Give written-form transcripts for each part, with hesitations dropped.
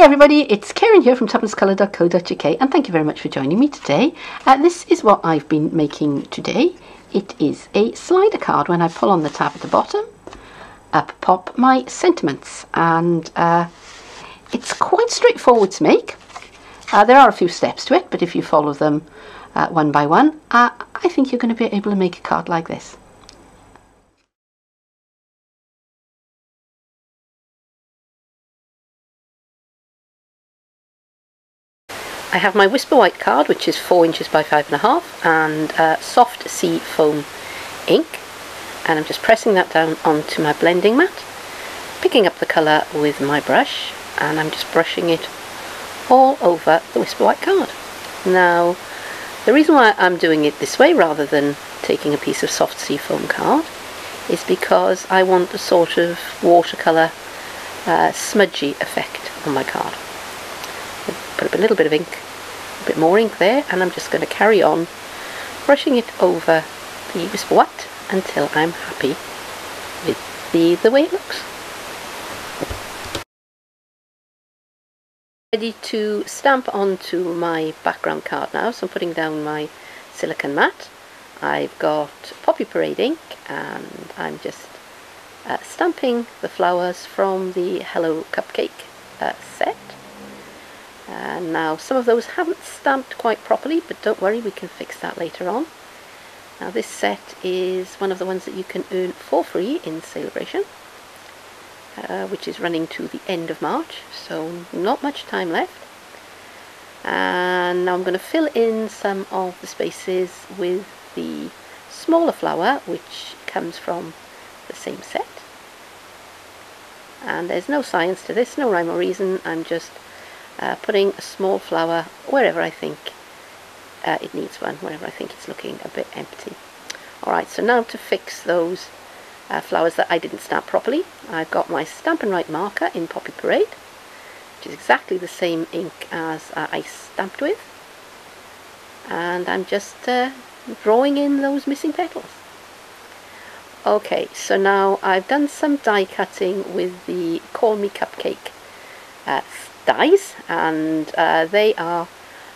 everybody, it's Keren here from tuppencecoloured.co.uk, and thank you very much for joining me today. This is what I've been making today. It is a slider card. When I pull on the tab at the bottom, up pop my sentiments, and it's quite straightforward to make. There are a few steps to it, but if you follow them one by one, I think you're going to be able to make a card like this. I have my Whisper White card, which is 4 inches by 5.5, and soft sea foam ink, and I'm just pressing that down onto my blending mat, picking up the colour with my brush, and I'm just brushing it all over the Whisper White card. Now, the reason why I'm doing it this way rather than taking a piece of soft sea foam card is because I want a sort of watercolour smudgy effect on my card. Put up a little bit of ink, a bit more ink there, and I'm just going to carry on brushing it over the Whisper White until I'm happy with the way it looks. Ready to stamp onto my background card now, so I'm putting down my silicone mat. I've got Poppy Parade ink, and I'm just stamping the flowers from the Hello Cupcake set. And now some of those haven't stamped quite properly, but don't worry, we can fix that later on. Now this set is one of the ones that you can earn for free in Celebration, which is running to the end of March, so not much time left. And now I'm going to fill in some of the spaces with the smaller flower, which comes from the same set. And there's no science to this, no rhyme or reason. I'm just putting a small flower wherever I think it needs one, wherever I think it's looking a bit empty. Alright, so now to fix those flowers that I didn't stamp properly, I've got my Stampin' Right marker in Poppy Parade, which is exactly the same ink as I stamped with, and I'm just drawing in those missing petals. Okay, so now I've done some die cutting with the Call Me Cupcake dies, and they're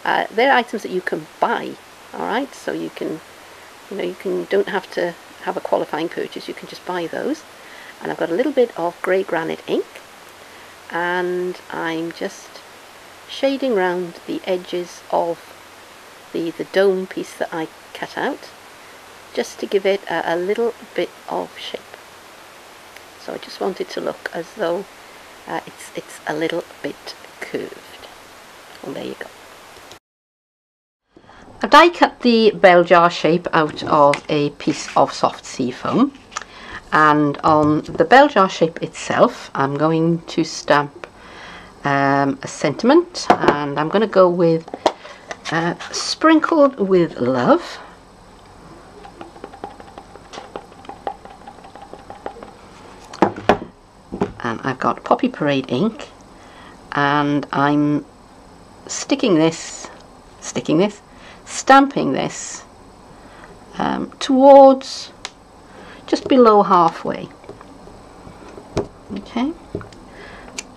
items that you can buy. All right, so you can don't have to have a qualifying purchase, you can just buy those. And I've got a little bit of grey granite ink, and I'm just shading round the edges of the dome piece that I cut out, just to give it a little bit of shape. So I just want it to look as though it's a little bit curved. Well, there you go. I've die cut the bell jar shape out of a piece of soft sea foam, and on the bell jar shape itself I'm going to stamp a sentiment, and I'm going to go with Sprinkled with Love. And I've got Poppy Parade ink, and I'm stamping this towards just below halfway. Okay,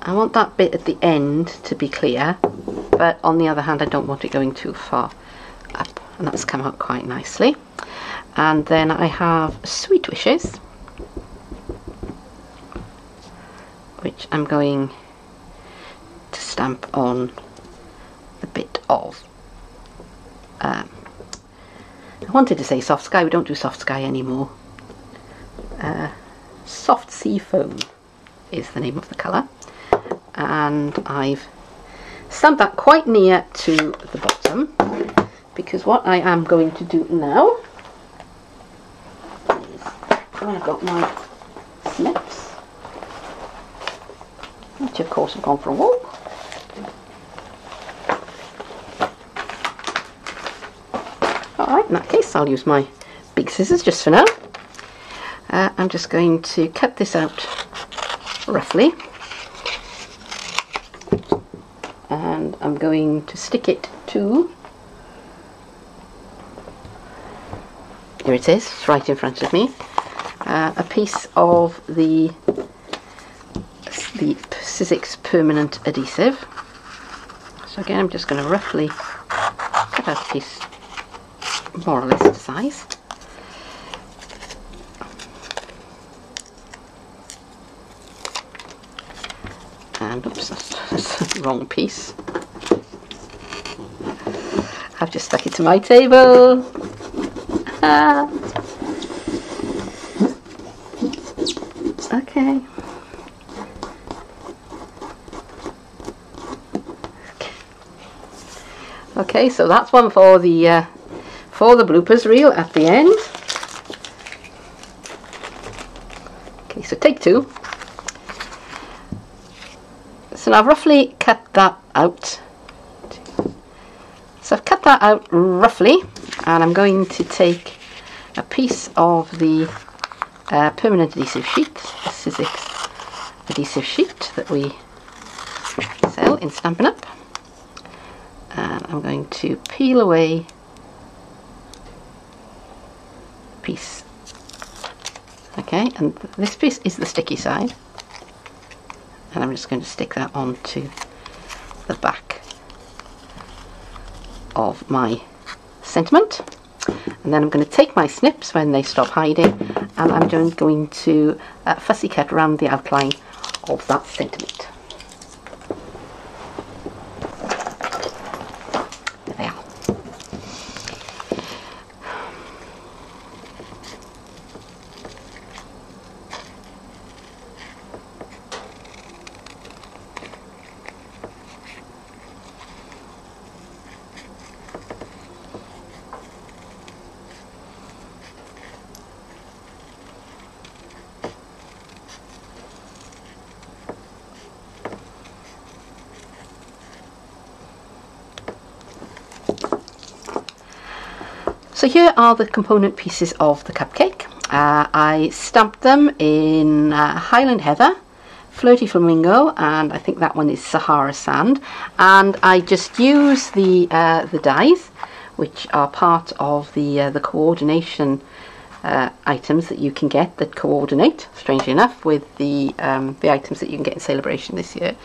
I want that bit at the end to be clear, but on the other hand I don't want it going too far up, and that's come out quite nicely. And then I have Sweet Wishes, which I'm going to stamp on the bit of I wanted to say soft sky, we don't do soft sky anymore. Soft sea foam is the name of the colour, and I've stamped that quite near to the bottom, because what I am going to do now is, I've got my snips, which of course have gone for a walk. Alright, in that case I'll use my big scissors just for now. I'm just going to cut this out roughly, and I'm going to stick it to, here it is, it's right in front of me, a piece of the Sizzix permanent adhesive, So again, I'm just going to roughly cut out a piece more or less to size. And oops, that's the wrong piece. I've just stuck it to my table. Okay. Okay, so that's one for the bloopers reel at the end. Okay, so take two. So now I've roughly cut that out. So I've cut that out roughly, and I'm going to take a piece of the permanent adhesive sheet, the Sizzix adhesive sheet that we sell in Stampin' Up, and I'm going to peel away a piece. Okay, and this piece is the sticky side, and I'm just going to stick that onto the back of my sentiment. And then I'm going to take my snips when they stop hiding, and I'm just going to fussy cut around the outline of that sentiment. There they are. So here are the component pieces of the cupcake. I stamped them in Highland Heather, Flirty Flamingo, and I think that one is Sahara Sand. And I just use the dies, which are part of the coordination items that you can get that coordinate, strangely enough, with the items that you can get in Celebration this year.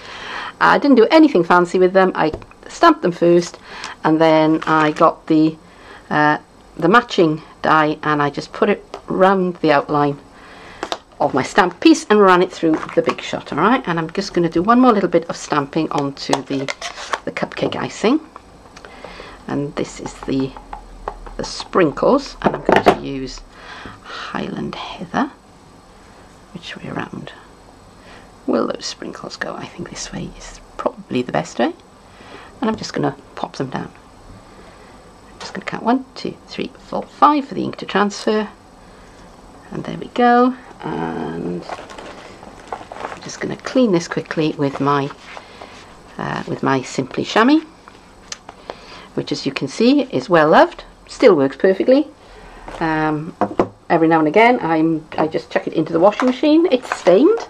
I didn't do anything fancy with them. I stamped them first, and then I got the matching die, and I just put it round the outline of my stamp piece and ran it through the Big Shot. Alright, and I'm just going to do one more little bit of stamping onto the cupcake icing, and this is the sprinkles, and I'm going to use Highland Heather. Which way around will those sprinkles go? I think this way is probably the best way, and I'm just going to pop them down. Just going to count 1, 2, 3, 4, 5 for the ink to transfer, and there we go. And I'm just going to clean this quickly with my Simply Chamois, which, as you can see, is well loved, still works perfectly. Every now and again I just chuck it into the washing machine. It's stained,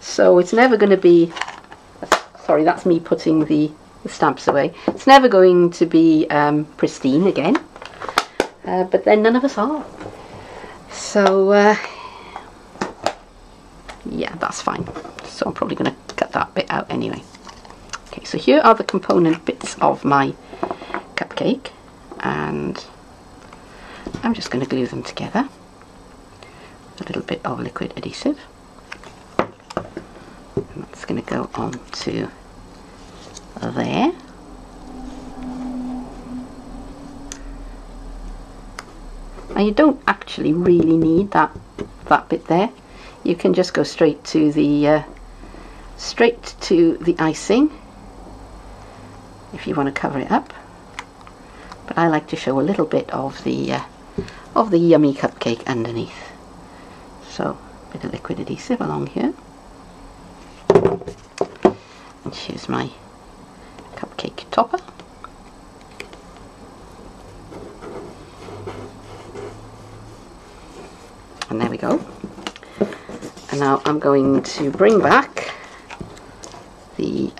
so it's never going to be, sorry, that's me putting the stamps away, it's never going to be pristine again, but then none of us are, so yeah, that's fine. So I'm probably going to cut that bit out anyway. Okay, so here are the component bits of my cupcake, and I'm just going to glue them together. A little bit of liquid adhesive, and that's going to go on to there. And you don't actually really need that bit there. You can just go straight to the icing if you want to cover it up. But I like to show a little bit of the yummy cupcake underneath. So a bit of liquid adhesive along here, and here's my cupcake topper. And there we go. And now I'm going to bring back the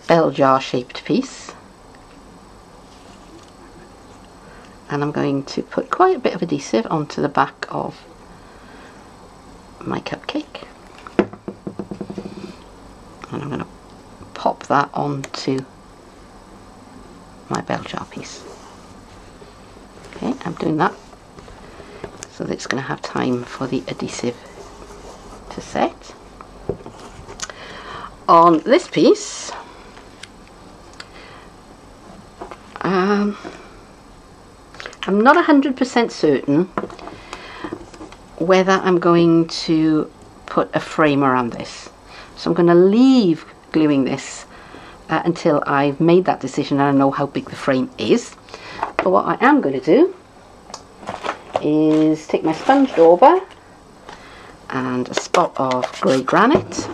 bell jar shaped piece, and I'm going to put quite a bit of adhesive onto the back of my cupcake, and I'm going to pop that onto my bell jar piece. Okay, I'm doing that so that it's going to have time for the adhesive to set. On this piece, I'm not 100% certain whether I'm going to put a frame around this. So I'm going to leave gluing this until I've made that decision and I know how big the frame is. But what I am going to do is take my sponge dauber and a spot of grey granite.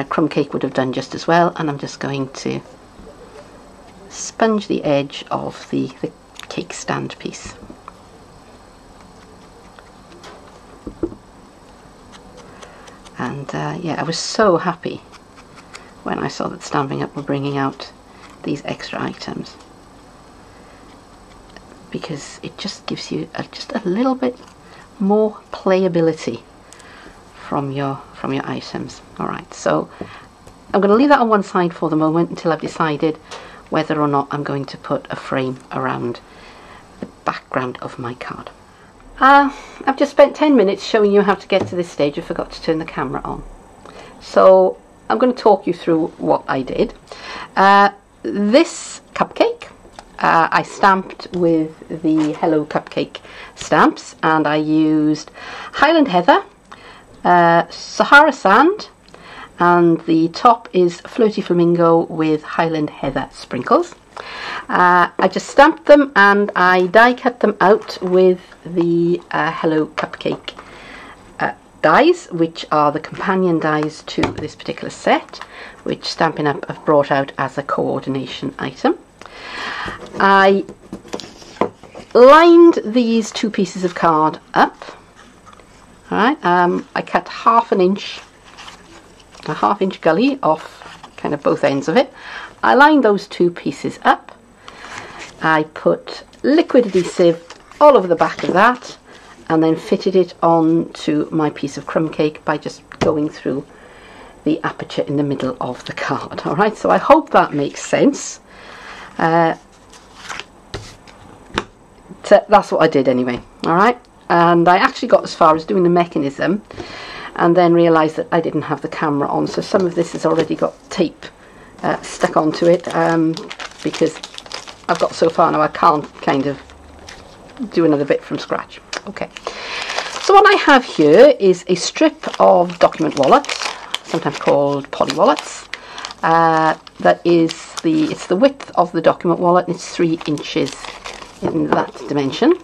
Crumb cake would have done just as well, and I'm just going to sponge the edge of the cake stand piece. And yeah, I was so happy when I saw that Stampin' Up were bringing out these extra items, because it just gives you just a little bit more playability from your items. Alright, so I'm going to leave that on one side for the moment until I've decided whether or not I'm going to put a frame around the background of my card. I've just spent 10 minutes showing you how to get to this stage. I forgot to turn the camera on. So I'm going to talk you through what I did. This cupcake I stamped with the Hello Cupcake stamps, and I used Highland Heather, Sahara Sand, and the top is Flirty Flamingo with Highland Heather sprinkles. I just stamped them and I die cut them out with the Hello Cupcake dies, which are the companion dies to this particular set, which Stampin' Up have brought out as a coordination item. I lined these two pieces of card up. Alright, I cut a half inch gully off kind of both ends of it. I lined those two pieces up. I put liquid adhesive all over the back of that and then fitted it onto my piece of crumb cake by just going through the aperture in the middle of the card. Alright, so I hope that makes sense. So that's what I did anyway. Alright, and I actually got as far as doing the mechanism and then realised that I didn't have the camera on, so some of this has already got tape stuck onto it, because I've got so far now I can't kind of do another bit from scratch. Okay, so what I have here is a strip of document wallets, sometimes called poly wallets. That is it's the width of the document wallet, and it's 3 inches in that dimension,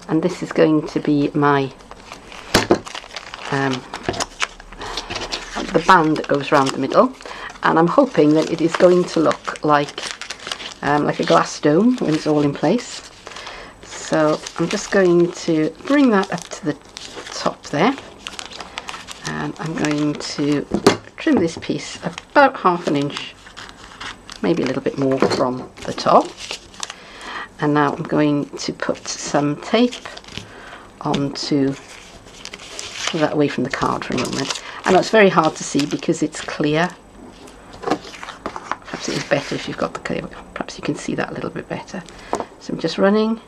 and this is going to be my the band that goes around the middle, and I'm hoping that it is going to look like a glass dome when it's all in place. So I'm just going to bring that up to the top there, and I'm going to trim this piece about ½ inch, maybe a little bit more from the top. And now I'm going to put some tape onto that away from the card for a moment. I know it's very hard to see because it's clear. Perhaps it is better if you've got the clear. Perhaps you can see that a little bit better. So I'm just running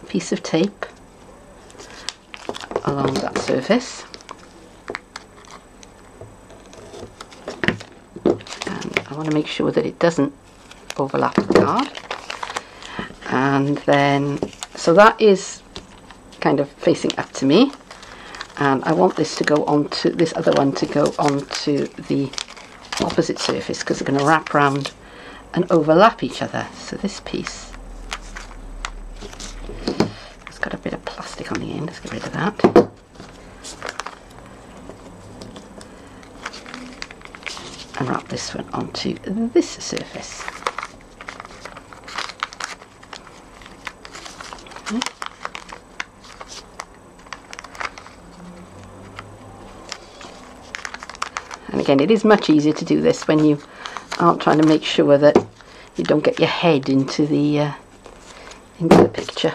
a piece of tape along that surface. And I want to make sure that it doesn't overlap the card. And then, so that is kind of facing up to me, and I want this to go onto this other one to go onto the opposite surface because they're going to wrap around and overlap each other. So this piece has got a bit of plastic on the end. Let's get rid of that. And wrap this one onto this surface. And again, it is much easier to do this when you aren't trying to make sure that you don't get your head into the picture.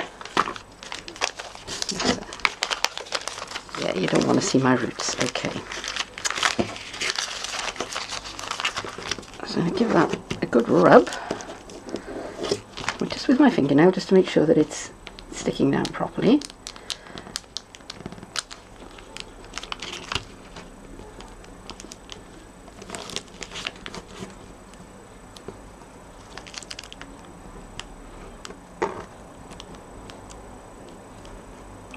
Yeah, you don't want to see my roots. Okay. So I give that a good rub, just with my finger now, just to make sure that it's sticking down properly.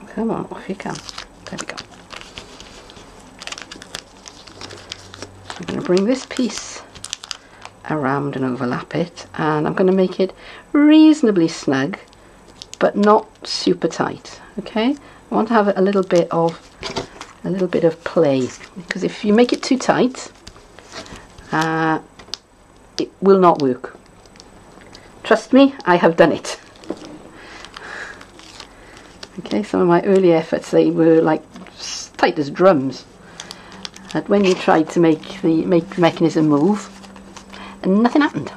Come on, off you come. There we go. I'm going to bring this piece around and overlap it, and I'm going to make it reasonably snug but not super tight. Okay, I want to have a little bit of play, because if you make it too tight, it will not work. Trust me, I have done it. Okay, some of my early efforts, they were like tight as drums. And when you tried to make the mechanism move, and nothing happened.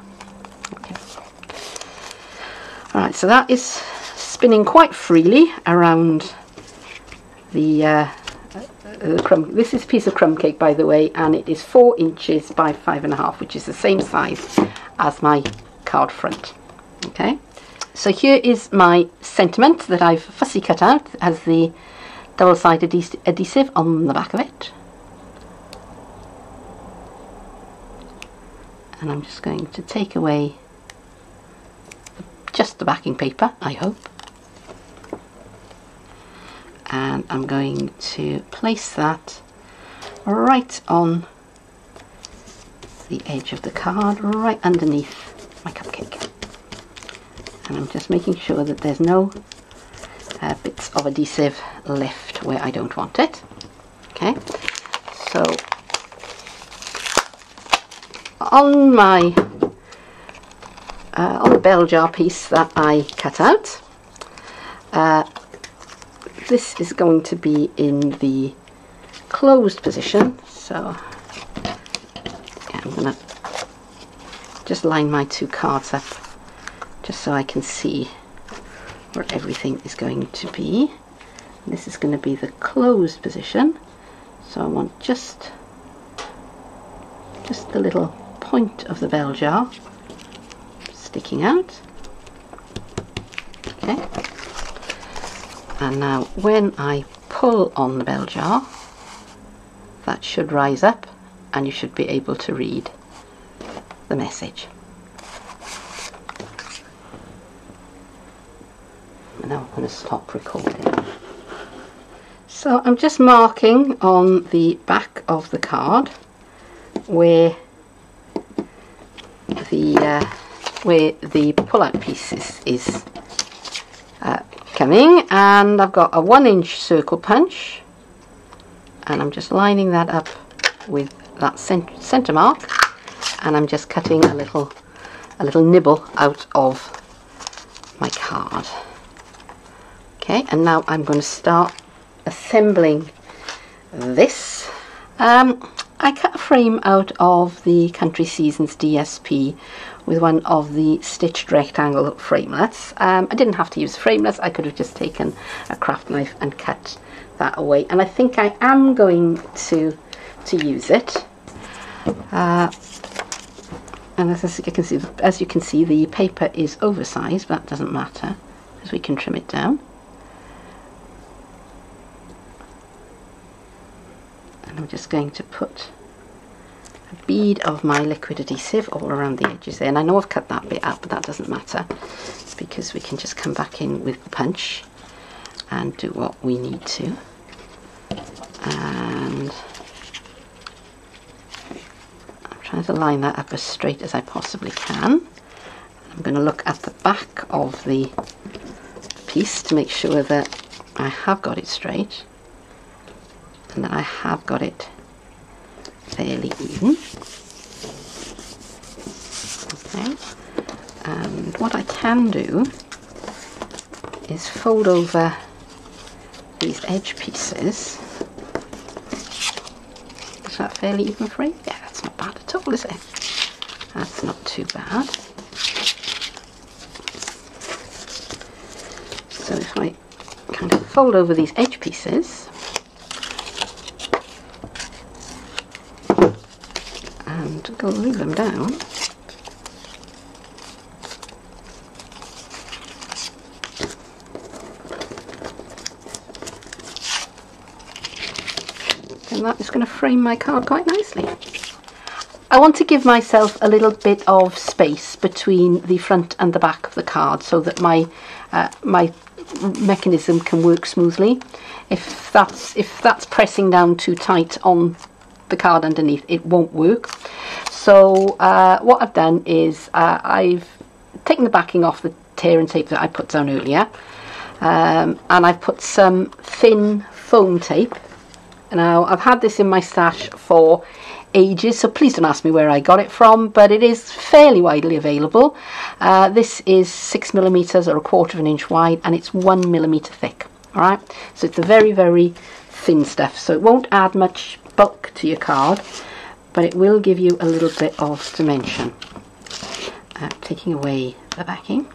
Okay. All right, so that is spinning quite freely around the crumb. This is a piece of crumb cake, by the way, and it is 4 inches by 5.5, which is the same size as my card front. Okay. So here is my sentiment that I've fussy cut out. It has the double-sided adhesive on the back of it. And I'm just going to take away just the backing paper, I hope. And I'm going to place that right on the edge of the card, right underneath my cupcake. And I'm just making sure that there's no bits of adhesive left where I don't want it. Okay, so on the bell jar piece that I cut out, this is going to be in the closed position. So yeah, I'm going to just line my 2 cards up, just so I can see where everything is going to be. And this is going to be the closed position, so I want just the little point of the bell jar sticking out. Okay, and now when I pull on the bell jar, that should rise up and you should be able to read the message. And now I'm going to stop recording. So I'm just marking on the back of the card where the pull-out piece is coming, and I've got a 1-inch circle punch, and I'm just lining that up with that center mark, and I'm just cutting a little nibble out of my card. Okay, and now I'm going to start assembling this. I cut a frame out of the Country Seasons DSP with one of the stitched rectangle framelets. I didn't have to use framelets, I could have just taken a craft knife and cut that away, and I think I am going to use it. And as you can see, the paper is oversized, but that doesn't matter because we can trim it down. And I'm just going to put a bead of my liquid adhesive all around the edges there. And I know I've cut that bit out, but that doesn't matter because we can just come back in with the punch and do what we need to. And I'm trying to line that up as straight as I possibly can. I'm going to look at the back of the piece to make sure that I have got it straight and that I have got it fairly even. Okay, and what I can do is fold over these edge pieces. Is that fairly even for you? Yeah, that's not bad at all, is it? That's not too bad. So if I kind of fold over these edge pieces and glue them down, and that is going to frame my card quite nicely. I want to give myself a little bit of space between the front and the back of the card so that my my mechanism can work smoothly. If that's pressing down too tight on the card underneath, it won't work. So what I've done is I've taken the backing off the tear and tape that I put down earlier, and I've put some thin foam tape. Now I've had this in my stash for ages, so please don't ask me where I got it from, but it is fairly widely available. This is 6mm or 1/4 of an inch wide, and it's 1mm thick. All right, so it's a very, very thin stuff, so it won't add much bulk to your card, but it will give you a little bit of dimension. Taking away the backing.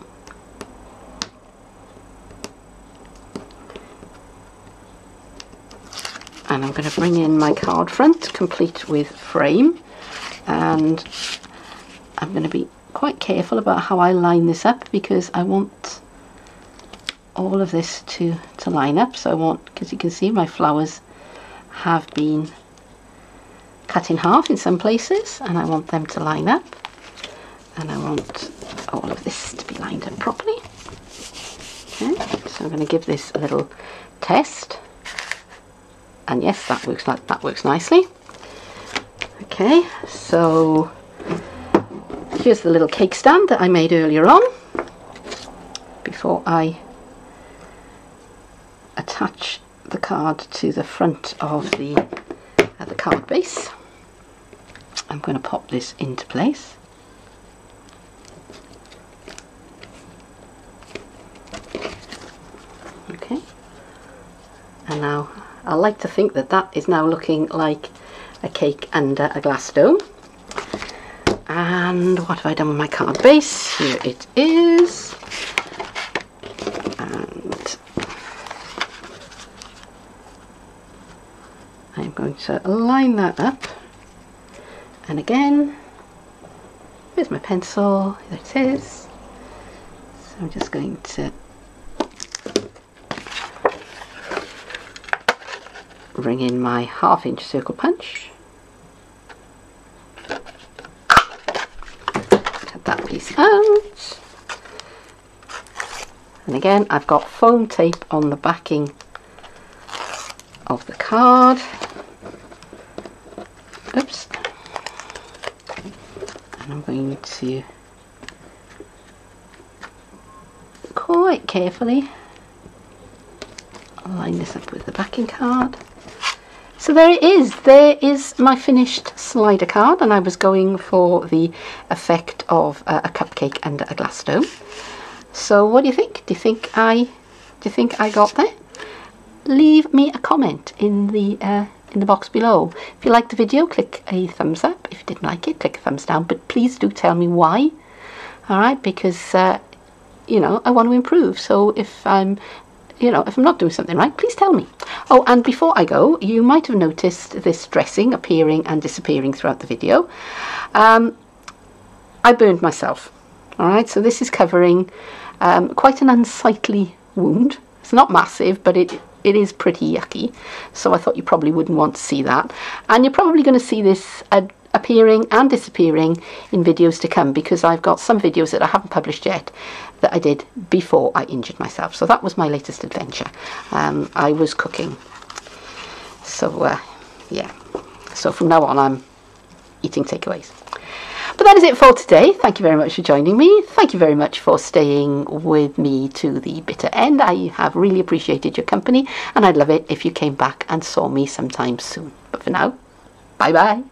And I'm going to bring in my card front, complete with frame, and I'm going to be quite careful about how I line this up, because I want all of this to line up. So I want, because you can see my flowers have been cut in half in some places, and I want them to line up, and I want all of this to be lined up properly. Okay, so I'm going to give this a little test. And yes, that works nicely. Okay, so here's the little cake stand that I made earlier on before I attach the card to the front of the card base. I'm going to pop this into place. Okay, and now I like to think that that is now looking like a cake under a glass dome. And what have I done with my card base? Here it is. And I'm going to line that up. And again, here's my pencil. There it is. So I'm just going to bring in my 1/2 inch circle punch. Cut that piece out. And again, I've got foam tape on the backing of the card. Oops. And I'm going to quite carefully line this up with the backing card. So there it is. There is my finished slider card, and I was going for the effect of a cupcake under a glass dome. So what do you think? Do you think I got there? Leave me a comment in the box below. If you liked the video, click a thumbs up. If you didn't like it, click a thumbs down. But please do tell me why. All right, because you know, I want to improve. So if I'm not doing something right, please tell me. Oh, and before I go, you might have noticed this dressing appearing and disappearing throughout the video. I burned myself. All right, so this is covering quite an unsightly wound. It's not massive, but it is pretty yucky. So I thought you probably wouldn't want to see that. And you're probably going to see this appearing and disappearing in videos to come, because I've got some videos that I haven't published yet that I did before I injured myself. So that was my latest adventure. I was cooking. So yeah, so from now on I'm eating takeaways. But that is it for today. Thank you very much for joining me. Thank you very much for staying with me to the bitter end. I have really appreciated your company, and I'd love it if you came back and saw me sometime soon. But for now, bye bye.